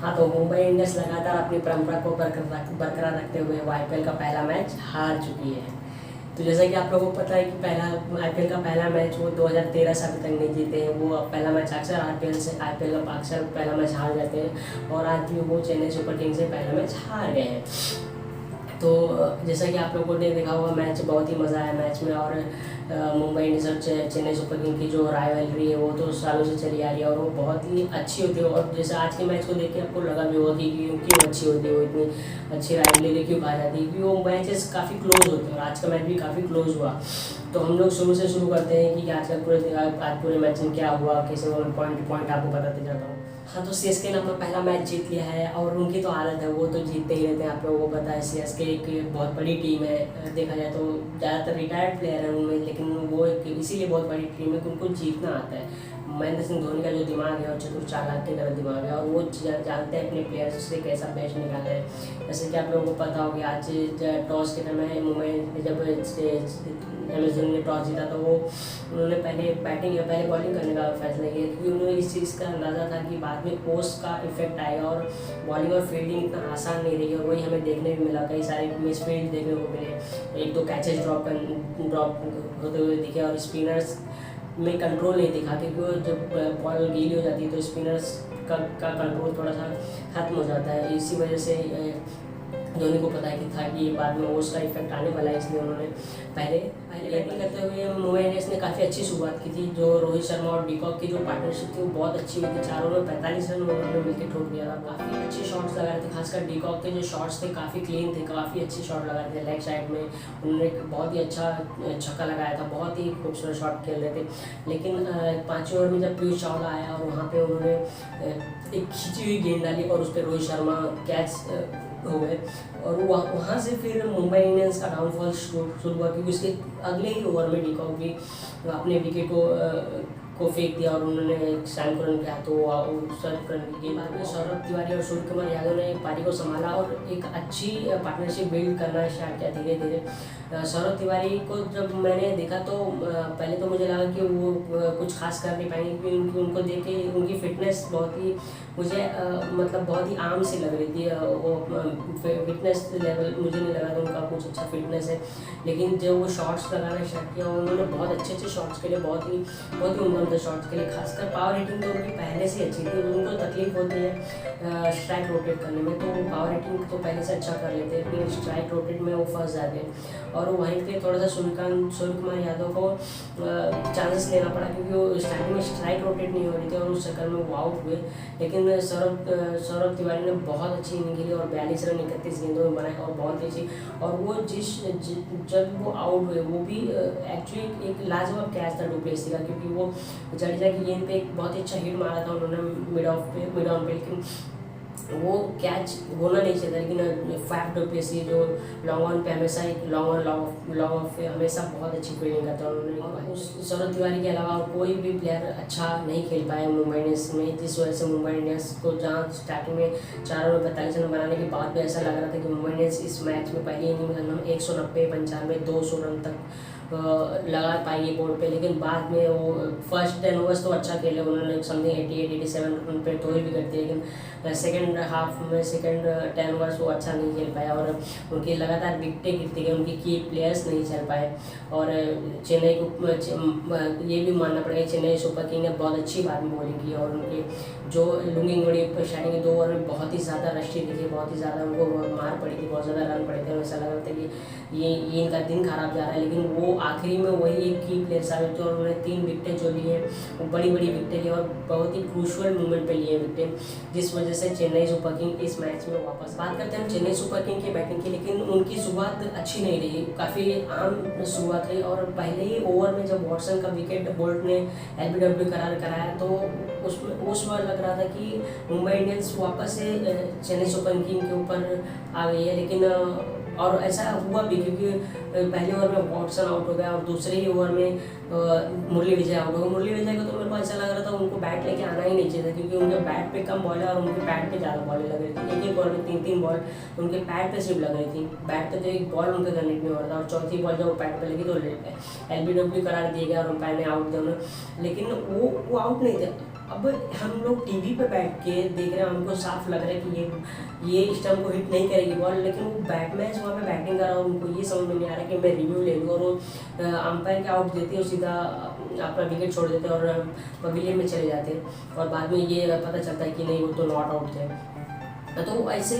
हाँ, तो मुंबई इंडियंस लगातार अपनी परंपरा को बरकरार रखते हुए वो आईपीएल का पहला मैच हार चुकी है। तो जैसा कि आप लोगों को पता है कि पहला आईपीएल का पहला मैच वो 2013 से अभी तक नहीं जीते हैं। वो पहला मैच अक्सर आईपीएल का अक्सर पहला मैच हार जाते हैं और आज भी वो चेन्नई सुपर किंग्स से पहला मैच हार गए हैं। तो जैसा कि आप लोगों ने देखा होगा, मैच बहुत ही मज़ा आया मैच में। और मुंबई इंडियंस और चेन्नई सुपर किंग की जो राइवलरी है वो तो सालों से चली आ रही है और वो बहुत ही अच्छी होती है। और जैसे आज के मैच को देख के आपको लगा भी होगा कि क्यों अच्छी होती है, वो इतनी अच्छी राइवलरी क्यों कहा जाती है, क्योंकि वो मैचेस काफ़ी क्लोज होते हैं और आज का मैच भी काफ़ी क्लोज हुआ। तो हम लोग शुरू से शुरू करते हैं कि आज पूरे मैच में क्या हुआ, कैसे वो पॉइंट टू पॉइंट आपको बताते जाता हूँ। हाँ, तो सीएसके ने अपना पहला मैच जीत लिया है और उनकी तो आदत है, वो तो जीतते ही रहते हैं। आप लोगों को पता है सीएसके एक बहुत बड़ी टीम है। देखा जाए तो ज़्यादातर रिटायर्ड प्लेयर हैं उनमें, लेकिन वो एक इसीलिए बहुत बड़ी टीम है कि उनको जीतना आता है। महेंद्र सिंह धोनी का जो दिमाग है और चतुर चालाक की तरह दिमाग है और वो जानते हैं अपने प्लेयर्स से कैसा बेस्ट निकालना है। जैसे कि आप लोगों को पता होगा, आज टॉस के समय मुंबई जब एमएस धोनी ने टॉस जीता तो उन्होंने पहले बॉलिंग करने का फैसला किया, क्योंकि उन्हें इस चीज़ का अंदाज़ा था कि बाद में ओस का इफेक्ट आएगा और बॉलिंग और फील्डिंग इतना आसान नहीं रहेगी। और वही हमें देखने भी मिला, कई सारे मिस फील्ड देखने को मिले, एक दो कैचेज ड्रॉप होते हुए दिखे और स्पिनर्स में कंट्रोल नहीं दिखा, क्योंकि वो जब बॉल गीली हो जाती है तो स्पिनर्स का कंट्रोल थोड़ा सा खत्म हो जाता है। इसी वजह से धोनी को पता है कि था कि बाद में उसका इफेक्ट आने वाला है, इसलिए उन्होंने पहले बैटिंग करते हुए मुंबई इंडियंस ने काफ़ी अच्छी शुरुआत की थी। जो रोहित शर्मा और डिकॉक की जो पार्टनरशिप थी वो बहुत अच्छी हुई थी। चारों में 45 रन उन्होंने मिलकर ठोक दिया था। काफ़ी अच्छे शॉट्स लगा रहे थे, खासकर डिकॉक के जो शॉट्स थे काफ़ी क्लीन थे, काफ़ी अच्छे शॉट लगा रहे थे। लेग साइड में उन्होंने बहुत ही अच्छा छक्का लगाया था, बहुत ही खूबसूरत शॉट खेल रहे थे। लेकिन 5वें ओवर में जब पीयूष चावला आया और वहाँ पे उन्होंने एक खींची हुई गेंद डाली और उस पर रोहित शर्मा कैच हो गए और वहाँ से फिर मुंबई इंडियंस का डाउनफॉल शुरू हुआ, क्योंकि उसके अगले ही ओवर में डिकॉक भी अपने विकेट को फेंक दिया और उन्होंने सैम करन के हाथों सर्व करने के बाद में सौरभ तिवारी और सूर्य कुमार यादव ने पारी को संभाला और एक अच्छी पार्टनरशिप बिल्ड करना स्टार्ट किया धीरे धीरे। सौरभ तिवारी को जब मैंने देखा तो पहले तो मुझे लगा कि वो कुछ खास कर नहीं पाएंगे, क्योंकि उनको देख के उनकी फिटनेस बहुत ही मुझे मतलब बहुत ही आम सी लग रही थी। वो फिटनेस लेवल मुझे नहीं लगा था उनका कुछ अच्छा फिटनेस है। लेकिन जब वो शॉट्स लगाना स्टार्ट किया उन्होंने बहुत अच्छे शॉट्स के लिए बहुत ही उम्दा शॉट्स के लिए, खासकर पावर हिटिंग तो उनकी पहले से अच्छी थी। उनको तकलीफ होती है स्ट्राइक रोटेट करने में, तो पावर हिटिंग तो पहले से अच्छा कर लेते हैं, लेकिन स्ट्राइक रोटेट में वो फंस जाते हैं। और वहीं पे थोड़ा सा सूर्य कुमार यादव को चांसेस लेना पड़ा, क्योंकि वो स्टार्टिंग में स्ट्राइक रोटेट नहीं हो रही थी और उस चक्कर में वो आउट हुए। लेकिन सौरभ तिवारी ने बहुत अच्छी इनिंग खेली और 42 रन 31 गेंदों में बनाए और बहुत अच्छी। और वो जब वो आउट हुए वो भी एक्चुअली एक लाजवाब कैच था डुप्लेसी का, क्योंकि वो जडेजा की गेंद पे एक बहुत ही अच्छा हिट मारा था उन्होंने मिड ऑन पे, लेकिन वो कैच होना नहीं चाहिए था। लेकिन फैफ डुप्लेसी जो लॉन्ग ऑन पे हमेशा एक लॉन्ग ऑफ पे हमेशा बहुत अच्छी फील्डिंग करता है उन्होंने। सौरभ तिवारी के अलावा और कोई भी प्लेयर अच्छा नहीं खेल पाया मुंबई इंडियंस में, जिस वजह से मुंबई इंडियंस को जहाँ स्टार्टिंग में 4 ओवर 45 रन बनाने के बाद भी ऐसा लग रहा था कि मुंबई इंडियंस इस मैच में पहली इनिंग में 190 95 200 रन तक लगा पाएगी बोर्ड पे। लेकिन बाद में वो फर्स्ट 10 ओवर्स तो अच्छा खेले उन्होंने, समथिंग 88-87 रन पे तो ही विकेट दिए, लेकिन सेकंड हाफ में सेकंड 10 ओवर्स वो अच्छा नहीं खेल पाया और उनकी लगातार विकेटें गिरती गई, उनकी की प्लेयर्स नहीं चल पाए। और चेन्नई को ये भी मानना पड़ेगा, चेन्नई सुपर किंग ने बहुत अच्छी बाद में बॉलिंग की और उनके जो लुंगिंग बड़ी स्टार्टिंग के 2 ओवर में बहुत ही ज़्यादा रशी दिखे, बहुत ही ज़्यादा उनको मार पड़ी थी, बहुत ज़्यादा रन पड़े थे। ऐसा लग रहा था कि ये इनका दिन खराब जा रहा है, लेकिन वो आखिरी में वही एक की प्लेयर साबित हुए और उन्होंने 3 विकेटें जो ली हैं वो बड़ी विकेटें ली और बहुत ही क्रूशियल मोमेंट पे लिए विकेटें, जिस वजह से चेन्नई सुपर किंग इस मैच में वापस। बात करते हैं चेन्नई सुपर किंग की बैटिंग की, लेकिन उनकी शुरुआत अच्छी नहीं रही, काफ़ी आम शुरुआत रही। और पहले ही ओवर में जब वॉटसन का विकेट बोल्ट ने एलबीडब्ल्यू कराया तो उस बार लग रहा था कि मुंबई इंडियंस वापस से चेन्नई सुपर किंग के ऊपर आ गई है। लेकिन और ऐसा हुआ भी, क्योंकि पहले ओवर में वॉटसन आउट हो गया और दूसरे ही ओवर में मुरली विजय आउट हो गया। मुरली विजय को तो मेरे को ऐसा लग रहा था उनको बैट लेके आना ही नहीं चाहिए था, क्योंकि उनके बैट पे कम बॉल है और उनके बैट पे ज़्यादा बॉलें लग रही थी। एक ओवर में 3 बॉल उनके पैड पे सिर्फ लग रही थी, बैट पे तो एक बॉल उनका कनेक्ट नहीं हो रहा था। और चौथी बॉल जब वो पैड पे लगी तो एलबीडब्ल्यू करार दिया गया और अंपायर ने आउट दिया उन्हें, लेकिन वो आउट नहीं थे। अब हम लोग टीवी पे बैठ के देख रहे हैं, हमको साफ लग रहा है कि ये स्टंप को हिट नहीं करेगी बॉल, लेकिन वो बैट्समैन वहाँ पे बैटिंग कर रहा है और उनको ये समझ में नहीं आ रहा कि मैं रिव्यू ले लूँ, और वो अंपायर के आउट देते हैं और सीधा अपना विकेट छोड़ देते हैं और पवेलियन में चले जाते हैं, और बाद में ये पता चलता है कि नहीं वो तो नॉट आउट थे। तो ऐसे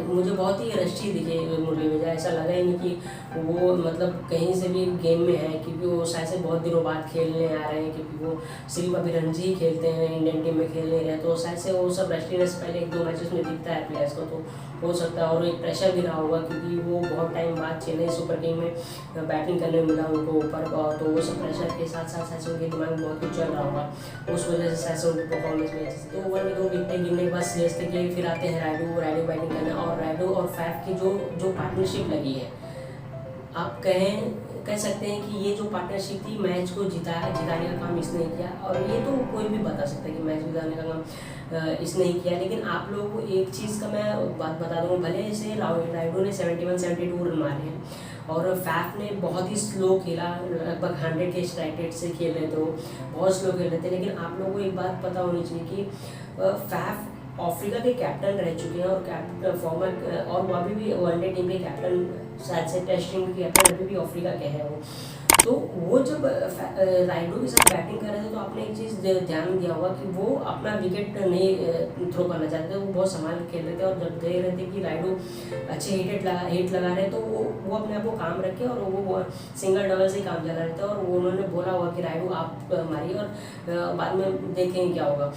मुझे बहुत ही रशी दिखे मुरली विजय, ऐसा लगा ही नहीं कि वो मतलब कहीं से भी गेम में है, क्योंकि वो शायद से बहुत दिनों बाद खेलने आ रहे हैं, क्योंकि वो सिर्फ अभी रणजी ही खेलते हैं, इंडियन टीम में खेल नहीं रहे, तो शायद से वो सब रस्टीनेस पहले 1-2 मैचेस में दिखता है प्लेयर्स को, तो हो सकता है। और एक प्रेशर भी रहा होगा क्योंकि वो बहुत टाइम बाद चेन्नई सुपर किंग में बैटिंग करने मिला उनको ऊपर, तो वो सब प्रेशर के साथ साथ शायद उनके दिमाग में बहुत कुछ चल रहा होगा, उस वजह से शायद उनकी परफॉर्मेंस में अच्छी। 2 ओवर में 2 विकेटें गिरने के बाद सीएसके के फिर आते हैं रायडू बैटिंग करने, और रायडू और फैफ की जो पार्टनरशिप लगी है, आप कह सकते हैं कि ये जो पार्टनरशिप थी मैच को जिताने का काम इसने किया, और ये तो कोई भी बता सकता है कि मैच जिताने का काम इसने ही किया। लेकिन आप लोगों को एक चीज़ का मैं बात बता दूँ, भले से रायडू ने 71-72 रन मारे हैं और फैफ ने बहुत ही स्लो खेला, लगभग 100 के स्ट्राइक रेट से खेल रहे थे, वो बहुत स्लो खेल रहे थे, लेकिन आप लोगों को एक बात पता होनी चाहिए कि फैफ अफ्रीका के कैप्टन रह चुके हैं, और कैप्टन फॉर्मर, और वो अभी भी वनडे टीम के कैप्टन, शायद से टेस्ट टीम के कैप्टन अभी भी अफ्रीका के हैं वो। तो वो जब रायडू के साथ बैटिंग कर रहे थे तो आपने एक चीज़ ध्यान दिया होगा कि वो अपना विकेट नहीं थ्रो करना चाहते थे, वो बहुत संभाल के खेल रहे थे, और जब देख रहे थे कि रायडू अच्छे हिट लगा रहे तो वो अपने आप को काम रखे और वो सिंगल डबल से ही काम चला रहे थे, और वो उन्होंने बोला हुआ कि रायडू आप मारिए और बाद में देखेंगे क्या होगा।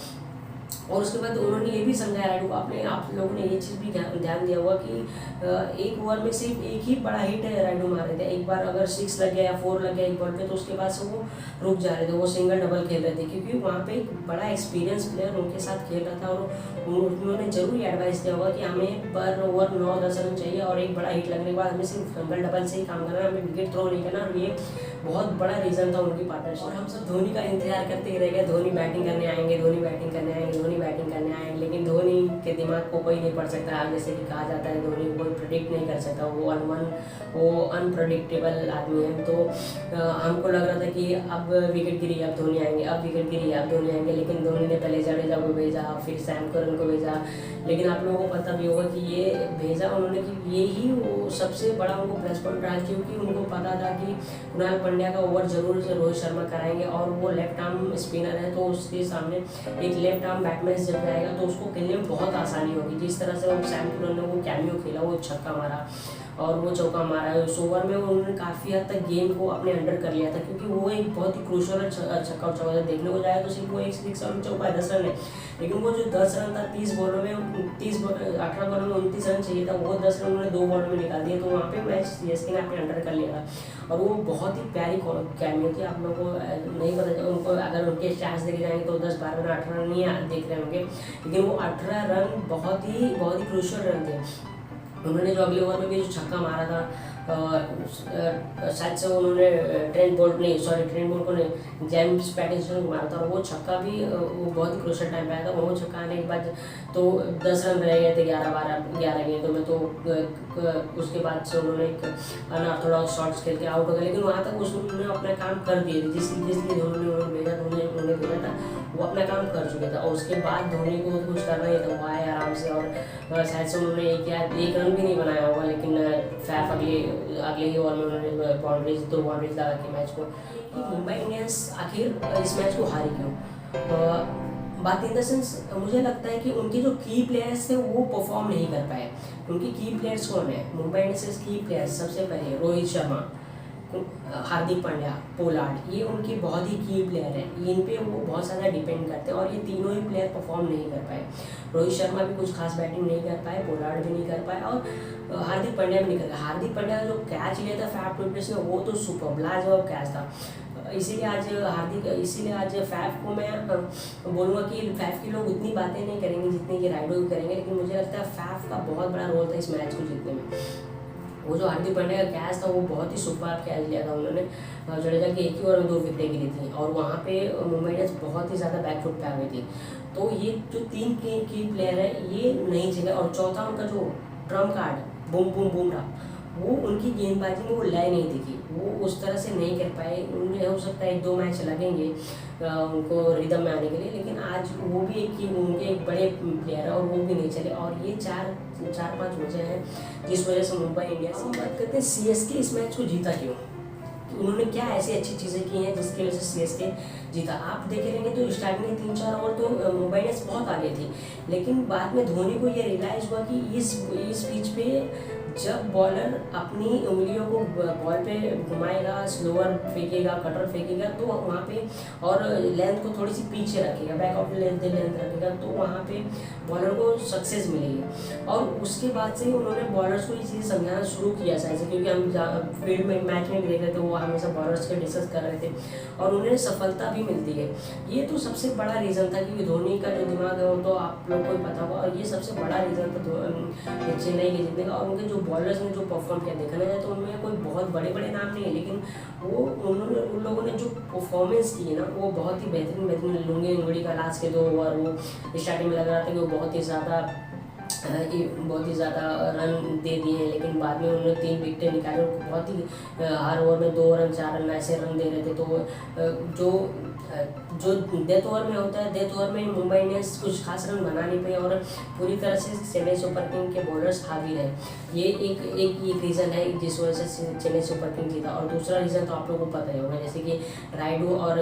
और उसके बाद उन्होंने ये भी समझाया रायडू को, आप लोगों ने ये चीज़ भी ध्यान दिया हुआ कि एक ओवर में सिर्फ एक ही बड़ा हिट रायडू मार रहे थे, एक बार अगर 6 लग गया या 4 लग गया एक बॉल पे तो उसके बाद से वो रुक जा रहे थे, वो सिंगल डबल खेल रहे थे, क्योंकि वहाँ पे एक बड़ा एक्सपीरियंस प्लेयर उनके साथ खेल रहा था, और उन्होंने जरूर ये एडवाइस दिया होगा कि हमें पर ओवर 9-10 रन चाहिए, और एक बड़ा हिट लगने के बाद हमें सिर्फ सिंगल डबल से ही काम करना है, हमें विकेट थ्रो नहीं करना, और ये बहुत बड़ा रीज़न था उनकी पार्टनरशिप। और हम सब धोनी का इंतजार करते ही रह गए, धोनी बैटिंग करने आएंगे, धोनी बैटिंग करने आएंगे, धोनी बैटिंग करने आएंगे, लेकिन धोनी के दिमाग को कोई नहीं पढ़ सकता। जैसे कि कहा जाता है धोनी को कोई प्रेडिक्ट नहीं कर सकता, वो अनप्रडिक्टेबल आदमी है। तो हमको लग रहा था कि अब विकेट गिरी, अब धोनी आएंगे, अब विकेट गिरी, अब धोनी आएंगे, लेकिन धोनी ने पहले जडेजा को भेजा, फिर सैम करन को भेजा, लेकिन आप लोगों को पता भी होगा कि ये भेजा उन्होंने कि ये ही वो सबसे बड़ा उनको प्लस पॉइंट रहा, क्योंकि उनको पता था कि कुणाल पंड्या का ओवर जरूर से रोहित शर्मा कराएंगे, और वो लेफ्ट आर्म स्पिनर है, तो उसके सामने एक लेफ्ट आर्म बैट्समैन जब जाएगा तो उसको खेलने में बहुत आसानी होगी। जिस तरह से वो सैम करन ने वो कैमियो खेला, वो छक्का मारा और वो चौका मारा है, उस ओवर में उन्होंने काफ़ी हद तक गेम को अपने अंडर कर लिया था, क्योंकि वो एक बहुत ही क्रूशल छक्का चौका देखने को जाए तो सिर्फ वो एक 6 रन चौका 10 रन है, लेकिन वो जो 10 रन था 18 बॉलों में 29 रन चाहिए था, वो 10 रन उन्होंने 2 बॉलों में निकाल दिया, तो वहाँ पे मैच सीएसके ने अपने अंडर कर लिया था। और वो बहुत ही प्यारी कैमियो थी, आप लोगों को नहीं पता चला, उनको अगर उनके स्टैट्स देखे जाएंगे तो 10, 12 रन, 18 रन नहीं देख रहे होंगे, लेकिन वो 18 रन बहुत ही क्रूशल रन थे। उन्होंने जो अगले ओवर में भी जो छक्का मारा था, शायद से उन्होंने ट्रेंट बोल्ट को ने जेम्स पैटिंसन को मारा था, और वो छक्का भी वो बहुत ही क्रूशल टाइम पे आया था। वो छक्का आने के बाद तो 10 रन रह गए थे 11 गेंदों में, तो उसके बाद से उन्होंने एक अनऑर्थोडॉक्स शॉट्स खेल के आउट हो गए, लेकिन वहाँ तक उन्होंने अपना काम कर दिए थे, जिसलिए धोनी ने उन्हें भेजा था वो अपना काम कर चुके थे। और उसके बाद धोनी को कुछ करना ही था, वो आए आराम से, और शायद से उन्होंने एक रन भी नहीं बनाया होगा, लेकिन फैफ अगले ही ओवर में उन्होंने 2 बाउंड्रीज लगा के मैच को। मुंबई इंडियंस आखिर इस मैच को हारी क्यों? बात इन द सेंस मुझे लगता है कि उनके जो की प्लेयर्स थे वो परफॉर्म नहीं कर पाए। उनके की प्लेयर्स कौन है? मुंबई इंडियंस की प्लेयर्स सबसे पहले रोहित शर्मा, हार्दिक पांड्या, पोलार्ड, ये उनके बहुत ही की प्लेयर हैं, इन पे वो बहुत ज़्यादा डिपेंड करते हैं, और ये तीनों ही प्लेयर परफॉर्म नहीं कर पाए। रोहित शर्मा भी कुछ खास बैटिंग नहीं कर पाए, पोलार्ड भी नहीं कर पाए, और हार्दिक पांड्या भी नहीं कर पाए। हार्दिक पांड्या का जो कैच लिया था फैफ डुप्लेसिस ने, वो तो सुपर लाजवाब कैच था। इसीलिए आज फैफ को मैं बोलूँगा कि फैफ के लोग उतनी बातें नहीं करेंगे जितनी कि रायडू करेंगे, लेकिन मुझे लगता है फैफ का बहुत बड़ा रोल था इस मैच को जीतने में। वो जो हार्दिक पांड्या का कैच था वो बहुत ही सुपर कैच लिया था उन्होंने, जडेजा की एक ही ओवर में 2 विकेटें गिरी थी, और वहाँ पे मुंबई इंडियंस बहुत ही ज़्यादा बैकफुट पे आ गई थी। तो ये जो 3 की प्लेयर है ये नहीं चले, और चौथा उनका जो ट्रम्प कार्ड बुमराह, वो उनकी गेंदबाजी में वो लय नहीं दिखी, वो उस तरह से नहीं कर पाए। उन्हें हो सकता है 1-2 मैच लगेंगे उनको रिदम में आने के लिए, लेकिन आज वो भी उनके एक बड़े प्लेयर है और वो भी नहीं चले। और ये 4-5 वजह हैं जिस वजह से मुंबई इंडियंस। हम बात करते हैं सीएसके इस मैच को जीता क्यों, कि उन्होंने क्या ऐसी अच्छी चीज़ें की हैं जिसकी वजह से सीएसके जीता। आप देखे रहेंगे तो स्टार्टिंग में 3-4 ओवर तो मुंबई इंडियंस बहुत आगे थी, लेकिन बाद में धोनी को ये रियलाइज़ हुआ कि इस पिच पे जब बॉलर अपनी उंगलियों को बॉल पे घुमाएगा, स्लोअर फेंकेगा, कटर फेंकेगा, तो वहाँ पे और लेंथ को थोड़ी सी पीछे रखेगा, बैक ऑफ लेंथ रखेगा, तो वहाँ पे बॉलर को सक्सेस मिलेगी। और उसके बाद से उन्होंने बॉलर्स को ये चीज़ समझाना शुरू किया शायद से, क्योंकि हम फील्ड में मैच में देख रहे थे, वो हमेशा बॉलर्स के डिस्कस कर रहे थे और उन्हें सफलता भी मिलती है। ये तो सबसे बड़ा रीज़न था, क्योंकि धोनी का जो दिमाग है वो तो आप लोग को ही पता होगा, और ये सबसे बड़ा रीज़न था चेन्नई के जीतने का। और उनके जो बॉलर्स ने जो परफॉर्म किया, देखा जाए तो उनमें कोई बहुत बड़े बड़े नाम नहीं है, लेकिन उन लोगों ने जो परफॉर्मेंस की है ना, वो बहुत ही बेहतरीन। लुंगी का लास्ट के 2 ओवर वो स्टार्टिंग में लग रहा था कि वो बहुत ही ज़्यादा रन दे दिए, लेकिन बाद में उन्होंने 3 विकेटें निकाले। बहुत ही हर ओवर में 2 रन 4 रन ऐसे रन दे रहे थे। तो जो डेथ ओवर में होता है, डेथ ओवर में मुंबई इंडियंस कुछ खास रन बना नहीं पाई और पूरी तरह से चेन्नई सुपर किंग के बॉलर्स हावी रहे। ये एक रीज़न है जिस वजह से चेन्नई सुपर किंग जीता। और दूसरा रीज़न तो आप लोगों को पता ही होगा, जैसे कि राइडू और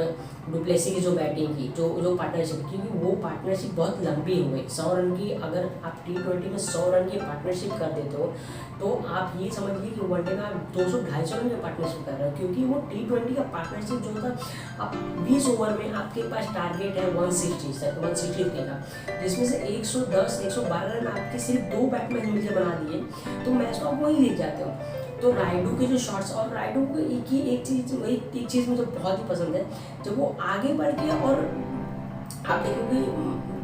डुप्लेसी की जो बैटिंग की, जो पार्टनरशिप, क्योंकि वो पार्टनरशिप बहुत लंबी हो गई। 100 रन की, अगर आप T20 में 100 रन की पार्टनरशिप कर देते हो, तो आप ये समझिए कि वनडे में आप 200-250 रन की पार्टनरशिप कर रहे हो, क्योंकि वो T20 का पार्टनरशिप जो होता, आप 20 ओवर में आपके पास टारगेट है 160 का, जिसमें से 110-112 रन आपके सिर्फ 2 बैट्समैन मिलकर बना दिए, तो मैच को आप वहीं जीत जाते हो। तो राइडू के जो शॉट्स, और राइडू को एक चीज़ मुझे बहुत ही पसंद है, जब वो आगे बढ़ के, और आप देखोगे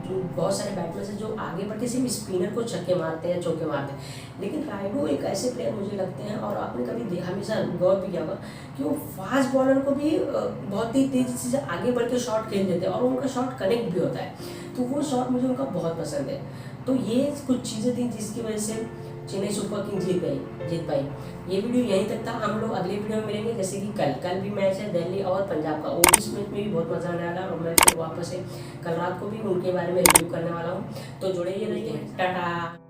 जो बहुत सारे बैट्समैन हैं जो आगे बढ़ के सिर्फ स्पिनर को छक्के मारते हैं, चौके मारते हैं, लेकिन राइडू एक ऐसे प्लेयर मुझे लगते हैं, और आपने कभी हमेशा गौर भी किया होगा कि वो फास्ट बॉलर को भी बहुत ही तेज़ी से आगे बढ़ के शॉट खेल देते हैं और उनका शॉट कनेक्ट भी होता है। तो वो शॉट मुझे उनका बहुत पसंद है। तो ये कुछ चीज़ें थी जिसकी वजह से चेन्नई सुपर किंग जीत पाई। ये वीडियो यहीं तक था। हम लोग अगले वीडियो में मिलेंगे, जैसे कि कल भी मैच है दिल्ली और पंजाब का, वो इस मैच में भी बहुत मज़ा आने वाला है, और मैं फिर वापस से कल रात को भी उनके बारे में रिव्यू करने वाला हूँ। तो जुड़े ही रहिए। टाटा।